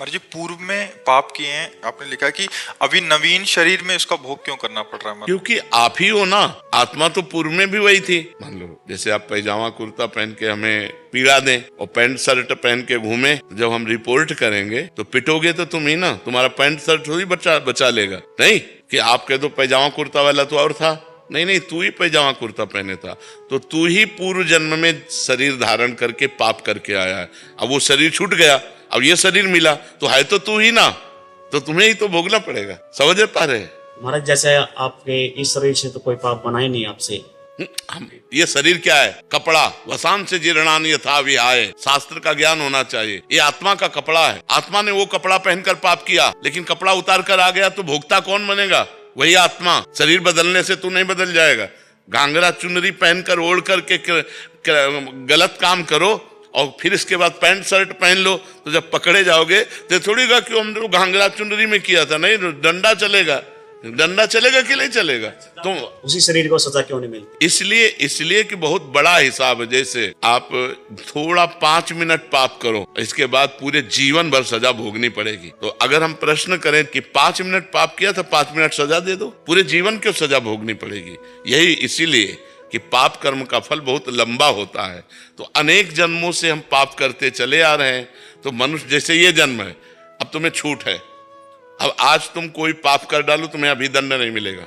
महाराज जी, पूर्व में पाप किए हैं, आपने लिखा कि अभी नवीन शरीर में इसका भोग क्यों करना पड़ रहा है? मतलब क्योंकि आप ही हो ना। आत्मा तो पूर्व में भी वही थी। मान लो जैसे आप पैजामा कुर्ता पहन के हमें पीड़ा दें और पैंट शर्ट पहन के घूमे, तो जब हम रिपोर्ट करेंगे तो पिटोगे तो तुम ही ना। तुम्हारा पैंट शर्ट थोड़ी बचा लेगा। नहीं कि आप कह दो पैजामा कुर्ता वाला तो और था। नहीं नहीं, तू ही पैजामा कुर्ता पहने था। तो तू ही पूर्व जन्म में शरीर धारण करके पाप करके आया है। अब वो शरीर छूट गया, अब ये शरीर मिला, तो है तो तू ही ना, तो तुम्हें ही तो भोगना पड़ेगा। समझ पा रहे? महाराज जैसे आपके इस शरीर से तो कोई पाप बना ही नहीं आपसे। हम ये शरीर क्या है? कपड़ा। वसान से जीर्णान यथा विहाय। शास्त्र का ज्ञान होना चाहिए। ये आत्मा का कपड़ा है। आत्मा ने वो कपड़ा पहनकर पाप किया, लेकिन कपड़ा उतार कर आ गया तो भोगता कौन बनेगा? वही आत्मा। शरीर बदलने से तू नहीं बदल जाएगा। घाघरा चुनरी पहनकर ओढ़ करके गलत काम करो और फिर इसके बाद पैंट शर्ट पहन लो, तो जब पकड़े जाओगे तो थोड़ी गा कि हमने घाघरा चुनरी में किया था। नहीं, डंडा चलेगा। डंडा चलेगा कि नहीं चलेगा? तो उसी शरीर को सजा क्यों नहीं मिलती? इसलिए कि बहुत बड़ा हिसाब है। जैसे आप थोड़ा 5 मिनट पाप करो, इसके बाद पूरे जीवन भर सजा भोगनी पड़ेगी। तो अगर हम प्रश्न करें कि 5 मिनट पाप किया तो 5 मिनट सजा दे दो, पूरे जीवन क्यों सजा भोगनी पड़ेगी? यही इसीलिए कि पाप कर्म का फल बहुत लंबा होता है। तो अनेक जन्मों से हम पाप करते चले आ रहे हैं। तो मनुष्य जैसे ये जन्म है, अब तुम्हें छूट है। अब आज तुम कोई पाप कर डालो, तुम्हें अभिदंड नहीं मिलेगा।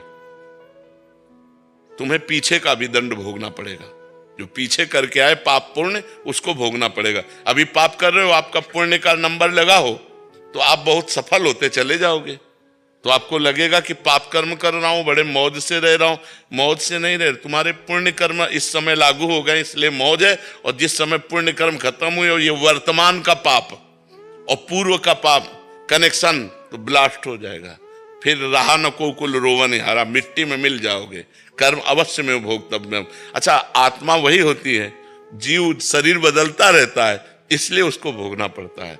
तुम्हें पीछे का अभिदंड भोगना पड़ेगा। जो पीछे करके आए पाप पुण्य, उसको भोगना पड़ेगा। अभी पाप कर रहे हो, आपका पुण्य का नंबर लगा हो तो आप बहुत सफल होते चले जाओगे। तो आपको लगेगा कि पाप कर्म कर रहा हूं, बड़े मौज से रह रहा हूं। मौज से नहीं रह, तुम्हारे पुण्य कर्म इस समय लागू हो गए, इसलिए मौज है। और जिस समय पुण्य कर्म खत्म हुए और ये वर्तमान का पाप और पूर्व का पाप कनेक्शन, तो ब्लास्ट हो जाएगा। फिर रहा न को कुल रोवन हारा, मिट्टी में मिल जाओगे। कर्म अवश्य में भोगतव्य। अच्छा, आत्मा वही होती है। जीव शरीर बदलता रहता है, इसलिए उसको भोगना पड़ता है।